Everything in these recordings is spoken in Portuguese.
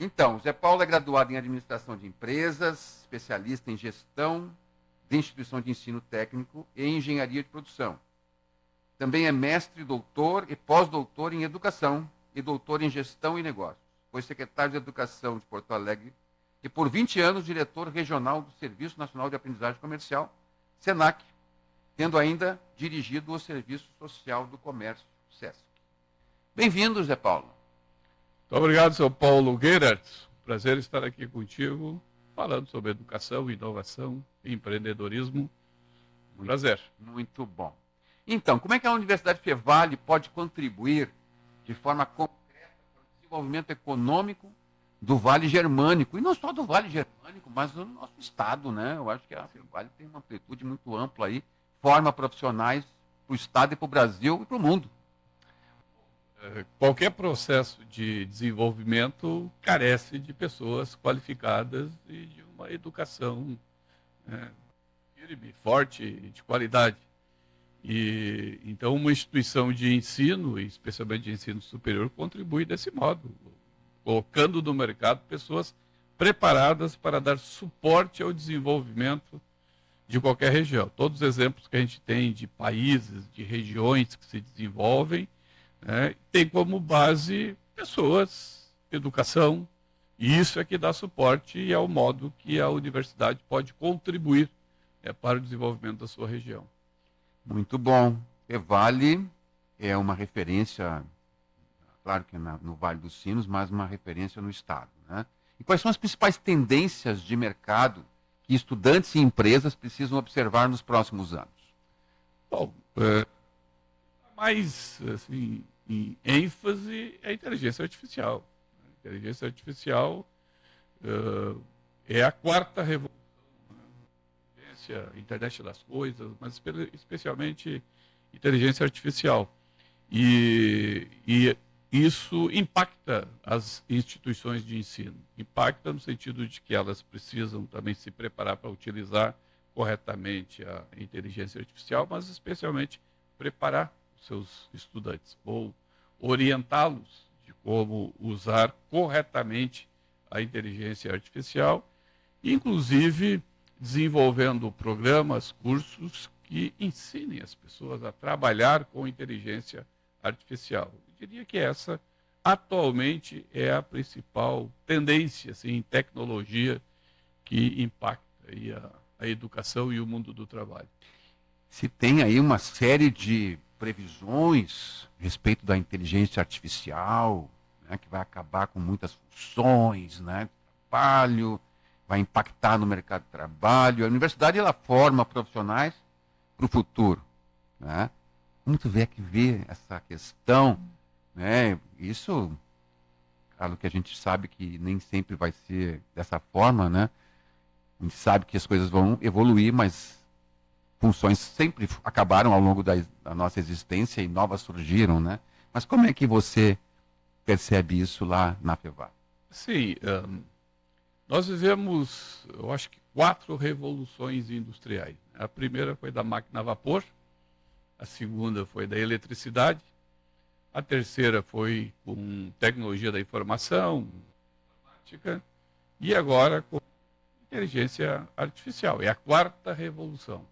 Então, o Zé Paulo é graduado em administração de empresas, especialista em gestão de instituição de ensino técnico e engenharia de produção. Também é mestre, doutor e pós-doutor em educação e doutor em gestão e negócios. Foi secretário de Educação de Porto Alegre e por 20 anos diretor regional do Serviço Nacional de Aprendizagem Comercial, SENAC, tendo ainda dirigido o Serviço Social do Comércio, SESC. Bem-vindo, Zé Paulo. Muito obrigado, seu Paulo Gerhardt. Prazer estar aqui contigo, falando sobre educação, inovação e empreendedorismo. Prazer. Muito bom. Então, como é que a Universidade Fevale pode contribuir de forma concreta para o desenvolvimento econômico do Vale Germânico? E não só do Vale Germânico, mas do nosso estado, né? Eu acho que a Fevale tem uma amplitude muito ampla aí, forma profissionais para o estado e para o Brasil e para o mundo. Qualquer processo de desenvolvimento carece de pessoas qualificadas e de uma educação firme, forte, de qualidade. E então uma instituição de ensino, especialmente de ensino superior, contribui desse modo, colocando no mercado pessoas preparadas para dar suporte ao desenvolvimento de qualquer região. Todos os exemplos que a gente tem de países, de regiões que se desenvolvem, tem como base pessoas, educação, e isso é que dá suporte e é o modo que a universidade pode contribuir para o desenvolvimento da sua região. Muito bom. Fevale é uma referência, claro que no Vale dos Sinos, mas uma referência no estado, né? E quais são as principais tendências de mercado que estudantes e empresas precisam observar nos próximos anos? Bom, mais assim, em ênfase é a inteligência artificial. A inteligência artificial é a quarta revolução, a internet das coisas, mas especialmente inteligência artificial. E isso impacta as instituições de ensino. Impacta no sentido de que elas precisam também se preparar para utilizar corretamente a inteligência artificial, mas especialmente preparar os seus estudantes ou orientá-los de como usar corretamente a inteligência artificial, inclusive desenvolvendo programas, cursos que ensinem as pessoas a trabalhar com inteligência artificial. Eu diria que essa, atualmente, é a principal tendência assim, em tecnologia que impacta aí a educação e o mundo do trabalho. Se tem aí uma série de previsões a respeito da inteligência artificial, né, que vai acabar com muitas funções, né, trabalho, vai impactar no mercado de trabalho. A universidade ela forma profissionais para o futuro, né? Como tu vê essa questão, né? Isso, claro que a gente sabe que nem sempre vai ser dessa forma, né? A gente sabe que as coisas vão evoluir, mas funções sempre acabaram ao longo da nossa existência e novas surgiram, né? Mas como é que você percebe isso lá na Fevale? Sim, nós vivemos, eu acho que 4 revoluções industriais. A primeira foi da máquina a vapor, a segunda foi da eletricidade, a terceira foi com tecnologia da informação, informática, e agora com inteligência artificial. É a 4ª revolução.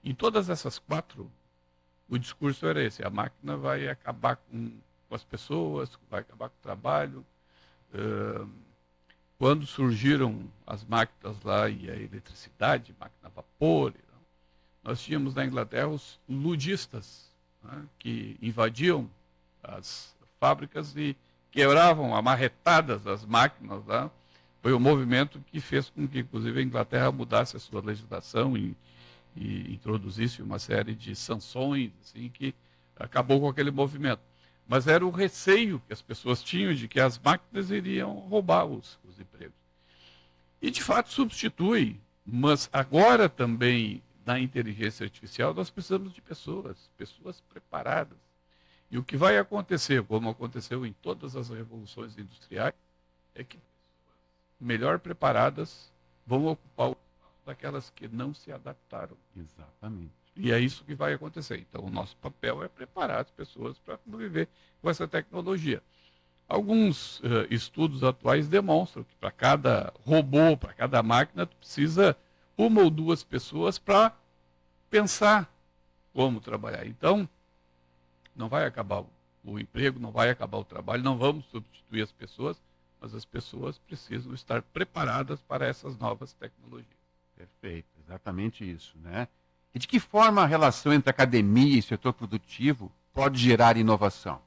Em todas essas 4, o discurso era esse: a máquina vai acabar com as pessoas, vai acabar com o trabalho. Quando surgiram as máquinas lá e a eletricidade, máquina a vapor, nós tínhamos na Inglaterra os ludistas, né, que invadiam as fábricas e quebravam a marretadas as máquinas lá. Foi o movimento que fez com que, inclusive, a Inglaterra mudasse a sua legislação e introduzisse uma série de sanções, assim, que acabou com aquele movimento. Mas era o receio que as pessoas tinham de que as máquinas iriam roubar os empregos. E, de fato, substitui. Mas agora também, na inteligência artificial, nós precisamos de pessoas preparadas. E o que vai acontecer, como aconteceu em todas as revoluções industriais, é que pessoas melhor preparadas vão ocupar o espaço daquelas que não se adaptaram. Exatamente. E é isso que vai acontecer. Então, o nosso papel é preparar as pessoas para conviver com essa tecnologia. Alguns estudos atuais demonstram que para cada robô, para cada máquina, tu precisa uma ou duas pessoas para pensar como trabalhar. Então, não vai acabar o emprego, não vai acabar o trabalho, não vamos substituir as pessoas, mas as pessoas precisam estar preparadas para essas novas tecnologias. Perfeito, exatamente isso, né? E de que forma a relação entre academia e setor produtivo pode gerar inovação?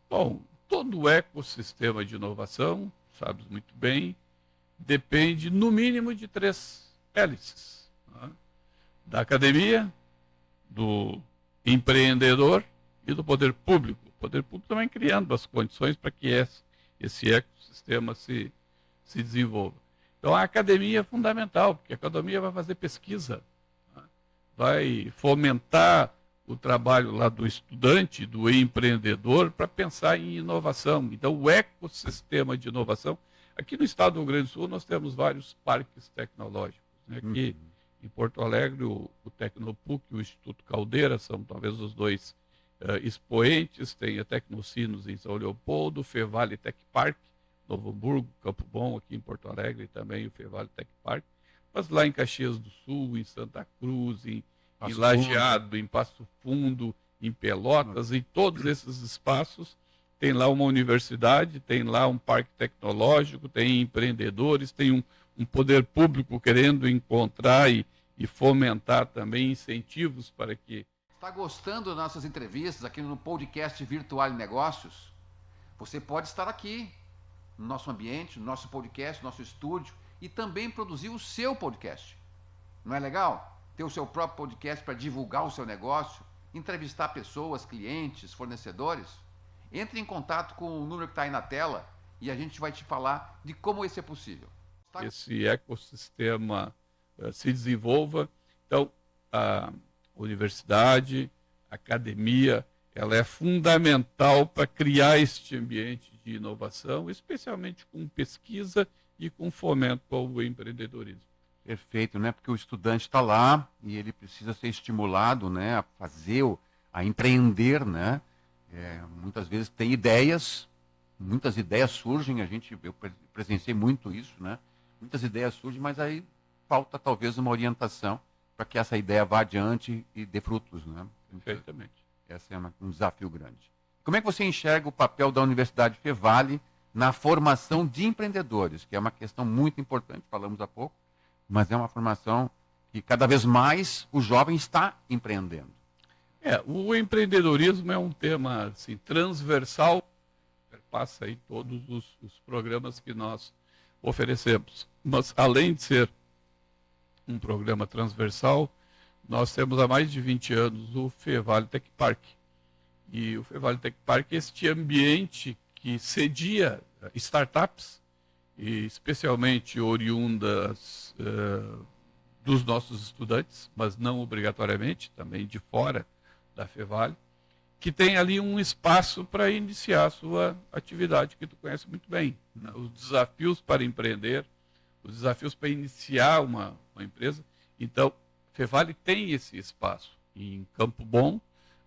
Bom, todo o ecossistema de inovação, sabes muito bem, depende no mínimo de três hélices, né? Da academia, do empreendedor e do poder público. O poder público também criando as condições para que esse ecossistema se desenvolva. Então a academia é fundamental, porque a academia vai fazer pesquisa, né? Vai fomentar o trabalho lá do estudante, do empreendedor, para pensar em inovação. Então o ecossistema de inovação, aqui no estado do Rio Grande do Sul nós temos vários parques tecnológicos, né? Aqui em Porto Alegre o Tecnopuc e o Instituto Caldeira são talvez os dois expoentes, tem a Tecnocinos em São Leopoldo, o Fevale Tech Park, Novo Hamburgo, Campo Bom, aqui em Porto Alegre também o Fevale Tech Park, mas lá em Caxias do Sul, em Santa Cruz, em Lajeado, em Passo Fundo, em Pelotas, em todos esses espaços, tem lá uma universidade, tem lá um parque tecnológico, tem empreendedores, tem um poder público querendo encontrar e fomentar também incentivos para que... Está gostando das nossas entrevistas aqui no podcast Virtual Negócios? Você pode estar aqui, no nosso ambiente, no nosso podcast, no nosso estúdio, e também produzir o seu podcast. Não é legal? Ter o seu próprio podcast para divulgar o seu negócio, entrevistar pessoas, clientes, fornecedores? Entre em contato com o número que está aí na tela e a gente vai te falar de como isso é possível. Esse ecossistema se desenvolva. Então, a universidade, a academia, ela é fundamental para criar este ambiente de inovação, especialmente com pesquisa e com fomento ao empreendedorismo. Perfeito, né? Porque o estudante está lá e ele precisa ser estimulado, né, a fazer, a empreender, né? Muitas vezes tem ideias, muitas ideias surgem, eu presenciei muito isso, né? Muitas ideias surgem, mas aí falta talvez uma orientação para que essa ideia vá adiante e dê frutos, né? Perfeitamente. Esse é um desafio grande. Como é que você enxerga o papel da Universidade Fevale na formação de empreendedores, que é uma questão muito importante, falamos há pouco, mas é uma formação que cada vez mais o jovem está empreendendo. O empreendedorismo é um tema assim, transversal, perpassa aí todos os programas que nós oferecemos. Mas, além de ser um programa transversal, nós temos há mais de 20 anos o Fevale Tech Park. E o Fevale Tech Park é este ambiente que cedia startups, e especialmente oriundas dos nossos estudantes, mas não obrigatoriamente, também de fora da Fevale, que tem ali um espaço para iniciar a sua atividade, que tu conhece muito bem, né? Os desafios para empreender, os desafios para iniciar uma empresa. Então, Fevale tem esse espaço. Em Campo Bom,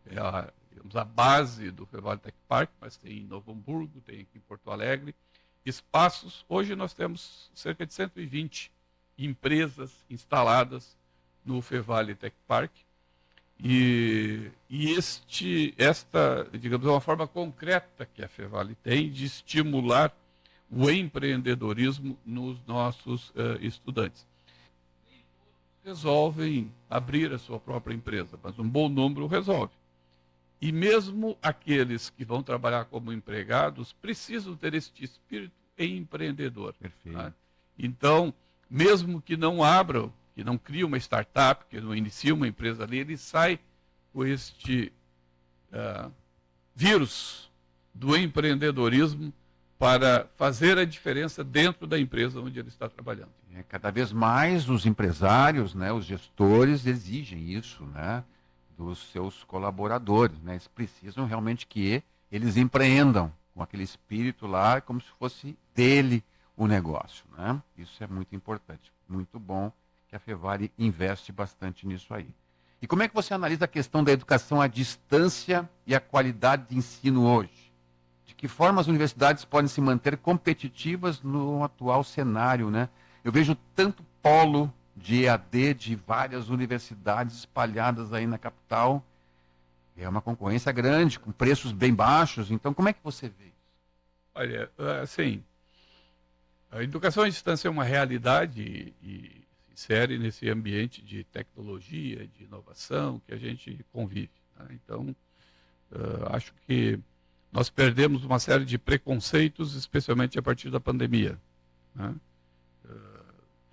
digamos, a base do Fevale Tech Park, mas tem em Novo Hamburgo, tem aqui em Porto Alegre, espaços. Hoje nós temos cerca de 120 empresas instaladas no Fevale Tech Park. E esta, digamos, é uma forma concreta que a Fevale tem de estimular o empreendedorismo nos nossos estudantes. Nem todos resolvem abrir a sua própria empresa, mas um bom número resolve. E mesmo aqueles que vão trabalhar como empregados precisam ter este espírito empreendedor. Perfeito. Tá? Então, mesmo que não abram, que não crie uma startup, que não inicie uma empresa ali, ele sai com este vírus do empreendedorismo para fazer a diferença dentro da empresa onde ele está trabalhando. Cada vez mais os empresários, né, os gestores exigem isso, né, dos seus colaboradores, né? Eles precisam realmente que eles empreendam com aquele espírito lá, como se fosse dele o negócio, né? Isso é muito importante, muito bom que a Fevale investe bastante nisso aí. E como é que você analisa a questão da educação à distância e a qualidade de ensino hoje? De que forma as universidades podem se manter competitivas no atual cenário, né? Eu vejo tanto polo de EAD de várias universidades espalhadas aí na capital. É uma concorrência grande, com preços bem baixos. Então, como é que você vê isso? Olha, assim, a educação à distância é uma realidade e se insere nesse ambiente de tecnologia, de inovação que a gente convive, né? Então, acho que nós perdemos uma série de preconceitos, especialmente a partir da pandemia, né?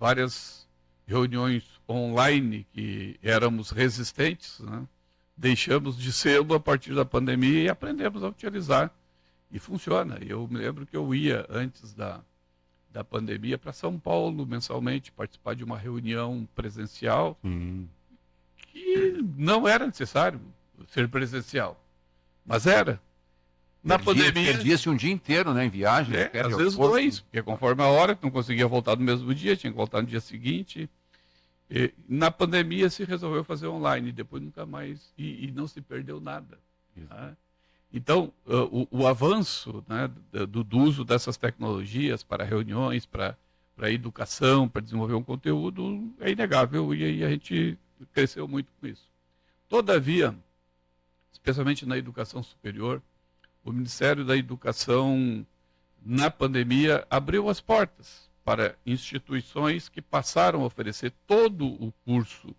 Várias reuniões online que éramos resistentes, né? Deixamos de ser a partir da pandemia e aprendemos a utilizar. E funciona. Eu me lembro que eu ia, antes da pandemia, para São Paulo mensalmente, participar de uma reunião presencial, que não era necessário ser presencial, mas era. Na pandemia... Perdia-se um dia inteiro, né, em viagem. Às vezes dois, porque conforme a hora, não conseguia voltar no mesmo dia, tinha que voltar no dia seguinte. E, na pandemia se resolveu fazer online, depois nunca mais, e não se perdeu nada. Né? Então, o avanço, né, do uso dessas tecnologias para reuniões, para educação, para desenvolver um conteúdo, é inegável, e aí a gente cresceu muito com isso. Todavia, especialmente na educação superior, o Ministério da Educação, na pandemia, abriu as portas para instituições que passaram a oferecer todo o curso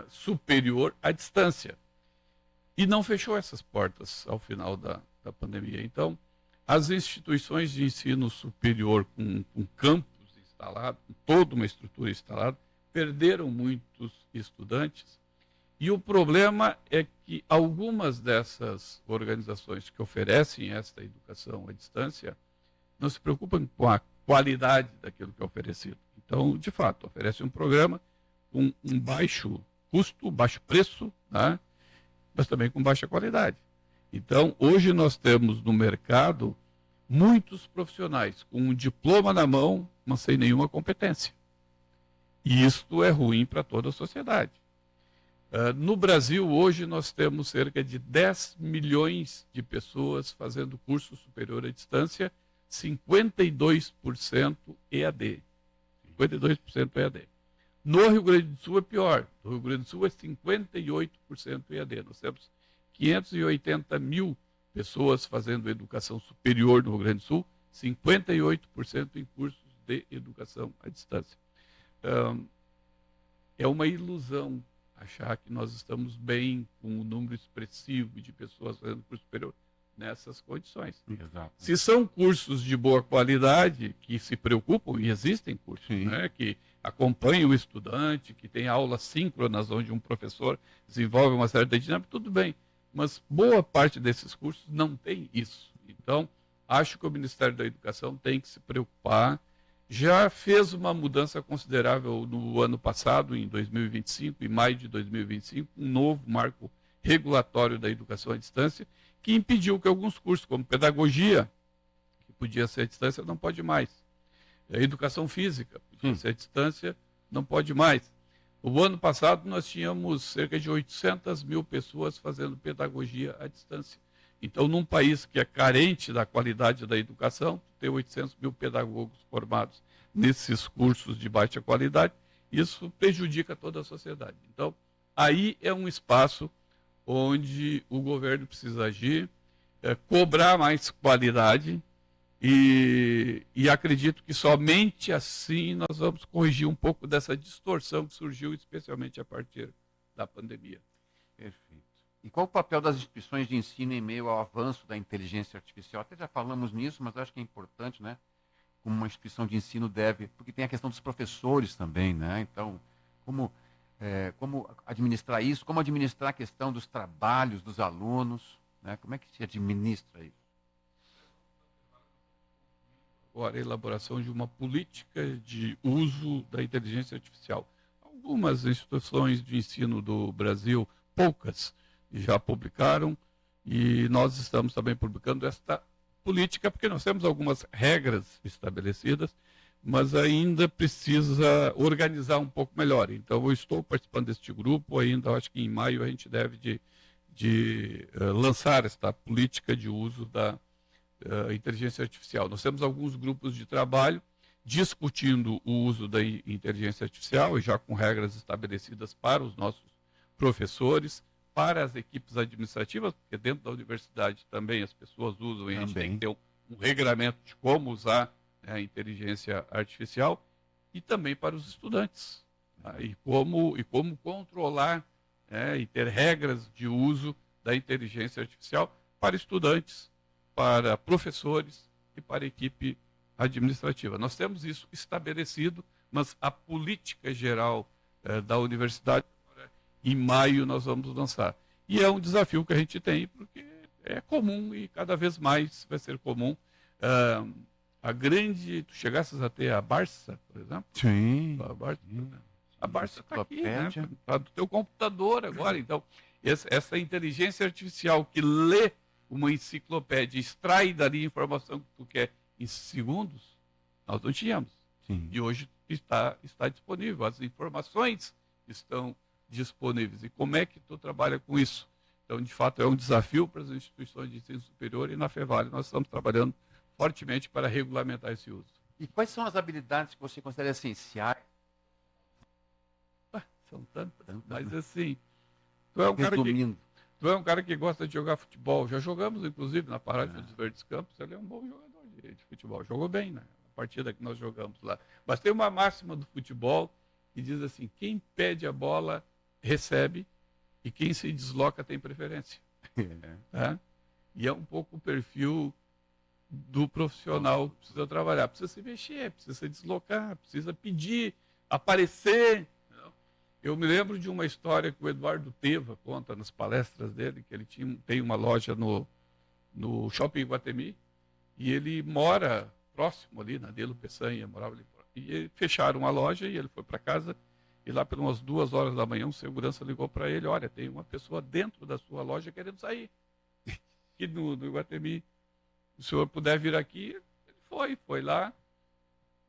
superior à distância. E não fechou essas portas ao final da pandemia. Então, as instituições de ensino superior com campus instalado, com toda uma estrutura instalada, perderam muitos estudantes. E o problema é que algumas dessas organizações que oferecem esta educação à distância não se preocupam com a qualidade daquilo que é oferecido. Então, de fato, oferece um programa com um baixo custo, baixo preço, né? Mas também com baixa qualidade. Então, hoje nós temos no mercado muitos profissionais com um diploma na mão, mas sem nenhuma competência. E isto é ruim para toda a sociedade. No Brasil, hoje, nós temos cerca de 10 milhões de pessoas fazendo curso superior à distância, 52% EAD. 52% EAD. No Rio Grande do Sul é pior. No Rio Grande do Sul é 58% EAD. Nós temos 580 mil pessoas fazendo educação superior no Rio Grande do Sul, 58% em cursos de educação à distância. É uma ilusão achar que nós estamos bem com um número expressivo de pessoas fazendo curso superior nessas condições. Exato. Se são cursos de boa qualidade, que se preocupam, e existem cursos, né, que acompanham o estudante, que tem aulas síncronas, onde um professor desenvolve uma série de dinâmica, tudo bem. Mas boa parte desses cursos não tem isso. Então, acho que o Ministério da Educação tem que se preocupar. Já fez uma mudança considerável no ano passado, em 2025, em maio de 2025, um novo marco regulatório da educação à distância, que impediu que alguns cursos, como pedagogia, que podia ser à distância, não pode mais. A educação física, podia ser à distância, não pode mais. O ano passado nós tínhamos cerca de 800 mil pessoas fazendo pedagogia à distância. Então, num país que é carente da qualidade da educação, ter 800 mil pedagogos formados nesses cursos de baixa qualidade, isso prejudica toda a sociedade. Então, aí é um espaço onde o governo precisa agir, cobrar mais qualidade, e acredito que somente assim nós vamos corrigir um pouco dessa distorção que surgiu, especialmente a partir da pandemia. Perfeito. E qual o papel das instituições de ensino em meio ao avanço da inteligência artificial? Até já falamos nisso, mas acho que é importante, né? Como uma instituição de ensino deve, porque tem a questão dos professores também, né? Então, como administrar isso, como administrar a questão dos trabalhos dos alunos, né? Como é que se administra isso? Agora, a elaboração de uma política de uso da inteligência artificial. Algumas instituições de ensino do Brasil, poucas, já publicaram, e nós estamos também publicando esta política, porque nós temos algumas regras estabelecidas, mas ainda precisa organizar um pouco melhor. Então, eu estou participando deste grupo, ainda acho que em maio a gente deve de lançar esta política de uso da inteligência artificial. Nós temos alguns grupos de trabalho discutindo o uso da inteligência artificial, e já com regras estabelecidas para os nossos professores, para as equipes administrativas, porque dentro da universidade também as pessoas usam, e a gente tem que ter um regramento de como usar, né, a inteligência artificial, e também para os estudantes, tá? e como controlar, né, e ter regras de uso da inteligência artificial para estudantes, para professores e para a equipe administrativa. Nós temos isso estabelecido, mas a política geral da universidade, em maio, nós vamos lançar. E é um desafio que a gente tem, porque é comum e cada vez mais vai ser comum. Tu chegasses a ter a Barça, por exemplo? Sim. A Barça está aqui, né? Está do teu computador agora. Então, essa inteligência artificial que lê uma enciclopédia, extrai dali a informação que tu quer em segundos, nós não tínhamos. Sim. E hoje está disponível, as informações estão disponíveis. E como é que tu trabalha com isso? Então, de fato, é um desafio para as instituições de ensino superior, e na FEVALE nós estamos trabalhando fortemente para regulamentar esse uso. E quais são as habilidades que você considera essenciais? São tantas, mas assim, tu é um cara que gosta de jogar futebol. Já jogamos, inclusive, na Paróquia dos Verdes Campos. Ele é um bom jogador de futebol. Jogou bem, né? A partida que nós jogamos lá. Mas tem uma máxima do futebol que diz assim: quem pede a bola recebe, e quem se desloca tem preferência. Tá? E é um pouco o perfil do profissional que precisa trabalhar. Precisa se mexer, precisa se deslocar, precisa pedir, aparecer. Eu me lembro de uma história que o Eduardo Teva conta nas palestras dele, que ele tem uma loja no Shopping Iguatemi, e ele mora próximo ali, na Delo Peçanha, morava ali. E fecharam a loja e ele foi para casa, e lá pelas 2 horas da manhã, um segurança ligou para ele: olha, tem uma pessoa dentro da sua loja querendo sair, aqui no Iguatemi. Se o senhor puder vir aqui. Ele foi lá.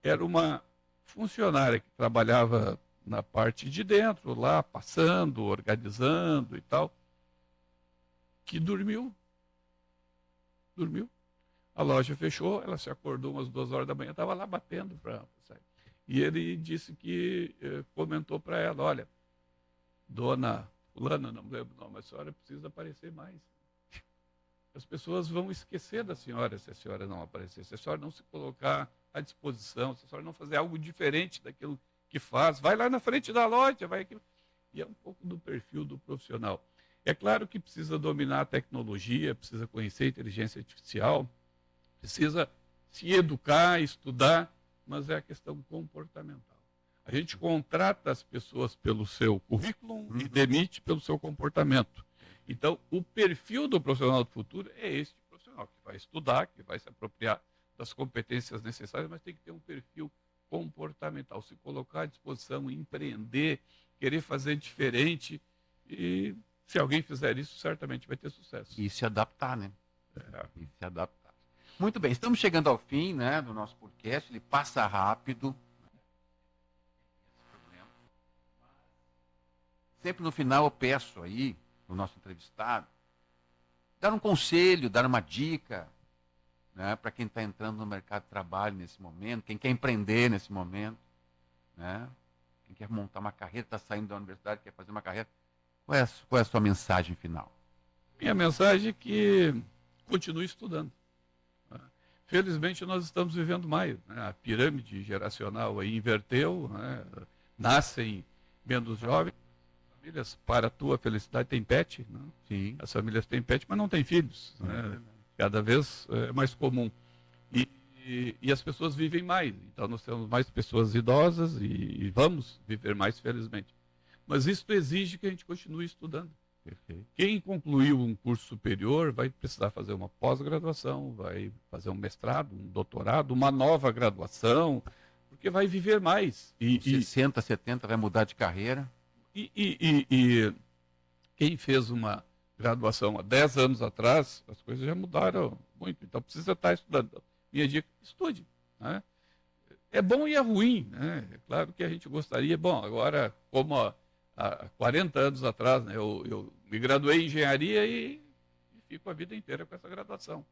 Era uma funcionária que trabalhava na parte de dentro, lá, passando, organizando e tal, que dormiu. A loja fechou, ela se acordou umas 2 horas da manhã, estava lá batendo para sair. E ele disse que, comentou para ela: olha, dona fulana, não me lembro o nome, a senhora precisa aparecer mais. As pessoas vão esquecer da senhora se a senhora não aparecer, se a senhora não se colocar à disposição, se a senhora não fazer algo diferente daquilo que faz. Vai lá na frente da loja, vai aqui. E é um pouco do perfil do profissional. É claro que precisa dominar a tecnologia, precisa conhecer a inteligência artificial, precisa se educar, estudar, mas é a questão comportamental. A gente contrata as pessoas pelo seu currículo e demite pelo seu comportamento. Então, o perfil do profissional do futuro é este profissional, que vai estudar, que vai se apropriar das competências necessárias, mas tem que ter um perfil comportamental, se colocar à disposição, empreender, querer fazer diferente, e se alguém fizer isso, certamente vai ter sucesso. E se adaptar, né? E se adaptar. Muito bem, estamos chegando ao fim, né, do nosso podcast. Ele passa rápido. Sempre no final eu peço aí, o nosso entrevistado, dar um conselho, dar uma dica, né, para quem está entrando no mercado de trabalho nesse momento, quem quer empreender nesse momento, né, quem quer montar uma carreira, está saindo da universidade, quer fazer uma carreira. Qual é a sua mensagem final? Minha mensagem é que continue estudando. Felizmente nós estamos vivendo mais, né? A pirâmide geracional aí inverteu, né? Nascem menos jovens. Famílias, para a tua felicidade, tem pet, né? Sim. As famílias têm pet, mas não têm filhos, né? Cada vez é mais comum. E as pessoas vivem mais. Então nós temos mais pessoas idosas e vamos viver mais, felizmente. Mas isso exige que a gente continue estudando. Perfeito. Quem concluiu um curso superior vai precisar fazer uma pós-graduação, vai fazer um mestrado, um doutorado, uma nova graduação, porque vai viver mais. E 60, 70 vai mudar de carreira. E quem fez uma graduação há 10 anos atrás, as coisas já mudaram muito. Então precisa estar estudando. Minha dica: estude, né? É bom e é ruim, né? É claro que a gente gostaria. Bom, agora, como há 40 anos atrás, né, eu me graduei em engenharia e fico a vida inteira com essa graduação.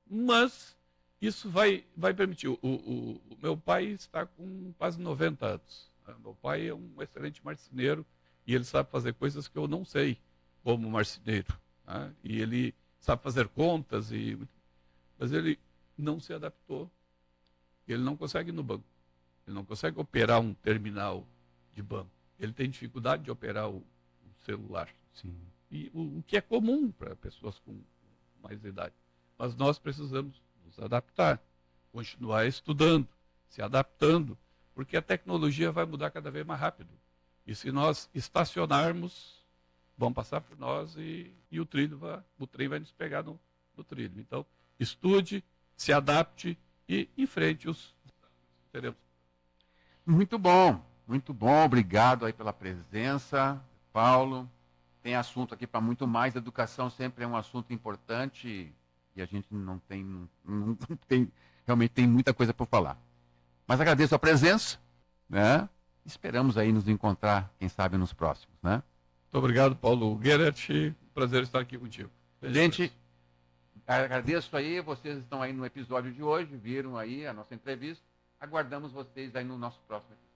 Mas isso vai permitir. O meu pai está com quase 90 anos. Né? Meu pai é um excelente marceneiro e ele sabe fazer coisas que eu não sei como marceneiro. Né? E ele sabe fazer contas, mas ele não se adaptou. Ele não consegue ir no banco. Ele não consegue operar um terminal de banco. Ele tem dificuldade de operar o celular. Sim. E o que é comum para pessoas com mais idade. Mas nós precisamos nos adaptar, continuar estudando, se adaptando, porque a tecnologia vai mudar cada vez mais rápido. E se nós estacionarmos, vão passar por nós e o trem vai nos pegar no trilho. Então, estude, se adapte e enfrente os teremos. Muito bom, obrigado aí pela presença, Paulo. Tem assunto aqui para muito mais, educação sempre é um assunto importante e a gente não tem realmente tem muita coisa por falar. Mas agradeço a presença, né? Esperamos aí nos encontrar, quem sabe, nos próximos, né? Muito obrigado, Paulo Gerert. Prazer estar aqui contigo. Gente, agradeço aí, vocês estão aí no episódio de hoje, viram aí a nossa entrevista. Aguardamos vocês aí no nosso próximo episódio.